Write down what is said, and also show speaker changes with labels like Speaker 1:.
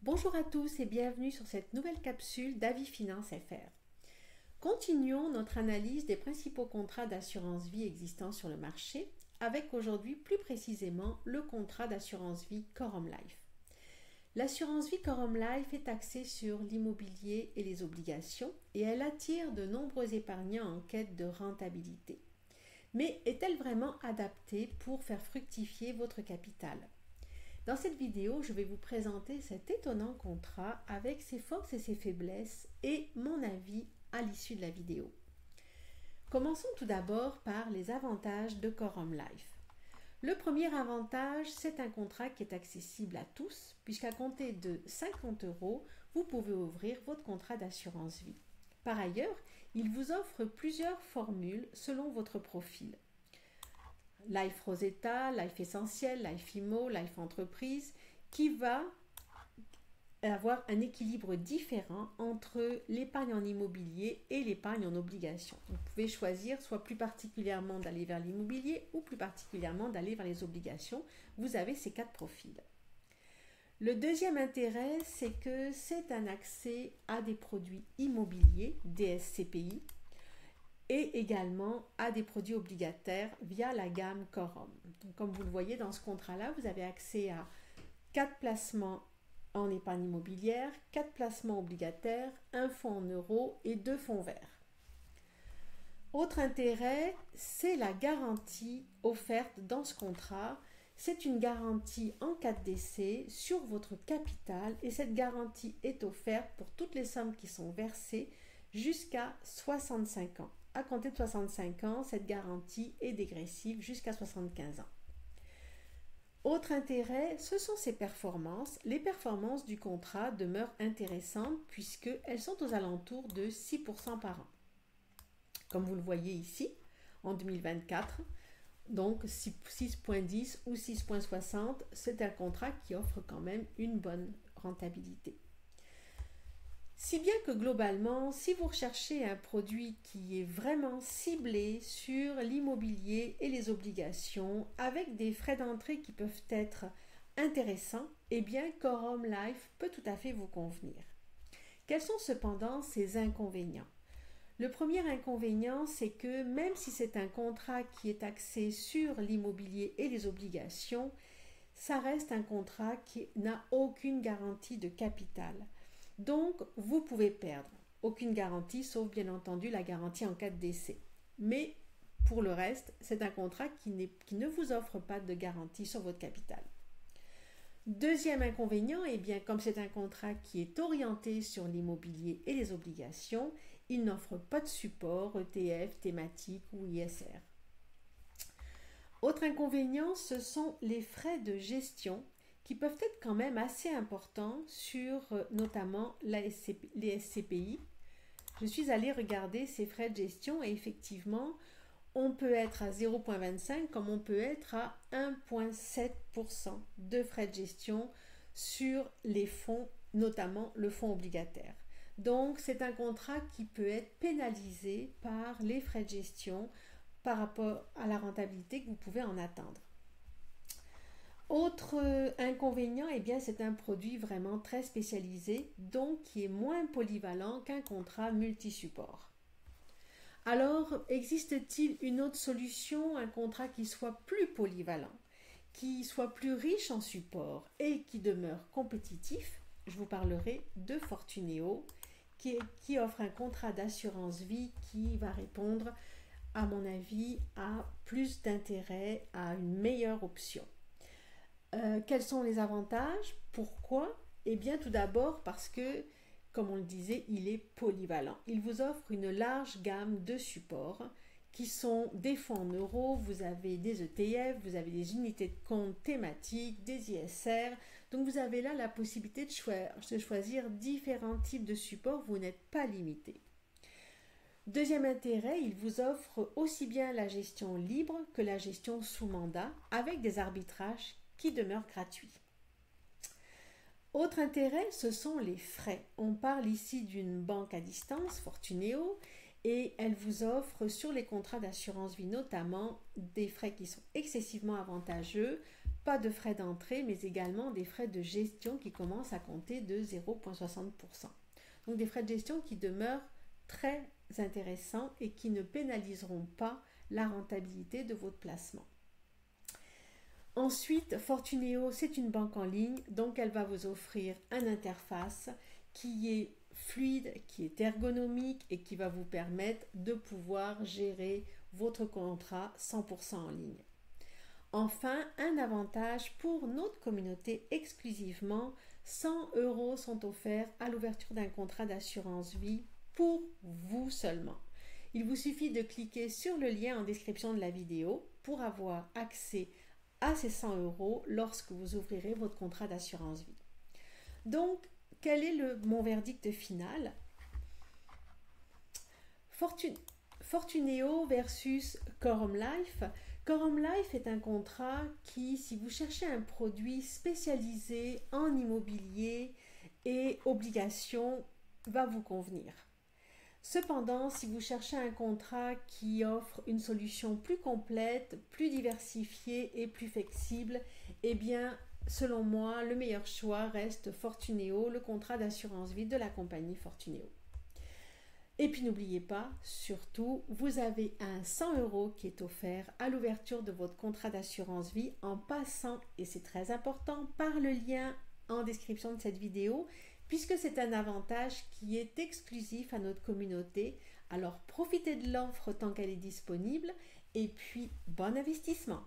Speaker 1: Bonjour à tous et bienvenue sur cette nouvelle capsule d'Avis Finance FR. Continuons notre analyse des principaux contrats d'assurance vie existants sur le marché avec aujourd'hui plus précisément le contrat d'assurance vie Corum Life. L'assurance vie Corum Life est axée sur l'immobilier et les obligations et elle attire de nombreux épargnants en quête de rentabilité. Mais est-elle vraiment adaptée pour faire fructifier votre capital ? Dans cette vidéo, je vais vous présenter cet étonnant contrat avec ses forces et ses faiblesses et mon avis à l'issue de la vidéo. Commençons tout d'abord par les avantages de Corum Life. Le premier avantage, c'est un contrat qui est accessible à tous, puisqu'à compter de 50 €, vous pouvez ouvrir votre contrat d'assurance vie. Par ailleurs, il vous offre plusieurs formules selon votre profil. Life Rosetta, Life Essentiel, Life IMO, Life Entreprise, qui va avoir un équilibre différent entre l'épargne en immobilier et l'épargne en obligation. Vous pouvez choisir soit plus particulièrement d'aller vers l'immobilier ou plus particulièrement d'aller vers les obligations. Vous avez ces 4 profils. Le deuxième intérêt, c'est que c'est un accès à des produits immobiliers, DSCPI, et également à des produits obligataires via la gamme Corum. Donc, comme vous le voyez dans ce contrat-là, vous avez accès à 4 placements en épargne immobilière, 4 placements obligataires, un fonds en euros et 2 fonds verts. Autre intérêt, c'est la garantie offerte dans ce contrat. C'est une garantie en cas de décès sur votre capital et cette garantie est offerte pour toutes les sommes qui sont versées jusqu'à 65 ans. À compter de 65 ans, cette garantie est dégressive jusqu'à 75 ans. Autre intérêt, ce sont ses performances. Les performances du contrat demeurent intéressantes puisqu'elles sont aux alentours de 6% par an. Comme vous le voyez ici, en 2024, donc 6,10 ou 6,60, c'est un contrat qui offre quand même une bonne rentabilité. Si bien que globalement, si vous recherchez un produit qui est vraiment ciblé sur l'immobilier et les obligations, avec des frais d'entrée qui peuvent être intéressants, eh bien Corum Life peut tout à fait vous convenir. Quels sont cependant ses inconvénients ? Le premier inconvénient, c'est que même si c'est un contrat qui est axé sur l'immobilier et les obligations, ça reste un contrat qui n'a aucune garantie de capital. Donc, vous pouvez perdre. Aucune garantie, sauf bien entendu la garantie en cas de décès. Mais pour le reste, c'est un contrat qui ne vous offre pas de garantie sur votre capital. Deuxième inconvénient, eh bien, comme c'est un contrat qui est orienté sur l'immobilier et les obligations, il n'offre pas de support ETF, thématique ou ISR. Autre inconvénient, ce sont les frais de gestion qui peuvent être quand même assez importants sur notamment les SCPI. Je suis allée regarder ces frais de gestion et effectivement, on peut être à 0,25 comme on peut être à 1,7% de frais de gestion sur les fonds, notamment le fonds obligataire. Donc, c'est un contrat qui peut être pénalisé par les frais de gestion par rapport à la rentabilité que vous pouvez en attendre. Autre inconvénient, eh bien, c'est un produit vraiment très spécialisé, donc qui est moins polyvalent qu'un contrat multi-support. Alors, existe-t-il une autre solution, un contrat qui soit plus polyvalent, qui soit plus riche en support et qui demeure compétitif? Je vous parlerai de Fortuneo, qui offre un contrat d'assurance vie qui va répondre, à mon avis, à plus d'intérêt, à une meilleure option. Quels sont les avantages? Pourquoi? Eh bien, tout d'abord parce que, comme on le disait, il est polyvalent. Il vous offre une large gamme de supports qui sont des fonds en euros, vous avez des ETF, vous avez des unités de compte thématiques, des ISR. Donc, vous avez là la possibilité de choisir différents types de supports, vous n'êtes pas limité. Deuxième intérêt, il vous offre aussi bien la gestion libre que la gestion sous mandat avec des arbitrages qui demeurent gratuits. Autre intérêt, ce sont les frais. On parle ici d'une banque à distance, Fortuneo, et elle vous offre sur les contrats d'assurance vie notamment des frais qui sont excessivement avantageux pas de frais d'entrée, mais également des frais de gestion qui commencent à compter de 0,60%. Donc des frais de gestion qui demeurent très intéressants et qui ne pénaliseront pas la rentabilité de votre placement. Ensuite, Fortuneo, c'est une banque en ligne, donc elle va vous offrir une interface qui est fluide, qui est ergonomique et qui va vous permettre de pouvoir gérer votre contrat 100% en ligne. Enfin, un avantage pour notre communauté exclusivement, 100 € sont offerts à l'ouverture d'un contrat d'assurance vie pour vous seulement. Il vous suffit de cliquer sur le lien en description de la vidéo pour avoir accès à ces 100 € lorsque vous ouvrirez votre contrat d'assurance vie. Donc, quel est mon verdict final? Fortuneo versus Quorum Life. Quorum Life est un contrat qui, si vous cherchez un produit spécialisé en immobilier et obligations, va vous convenir. Cependant, si vous cherchez un contrat qui offre une solution plus complète, plus diversifiée et plus flexible, eh bien, selon moi, le meilleur choix reste Fortuneo, le contrat d'assurance vie de la compagnie Fortuneo. Et puis n'oubliez pas, surtout, vous avez un 100 € qui est offert à l'ouverture de votre contrat d'assurance vie en passant, et c'est très important, par le lien en description de cette vidéo, puisque c'est un avantage qui est exclusif à notre communauté. Alors profitez de l'offre tant qu'elle est disponible et puis bon investissement!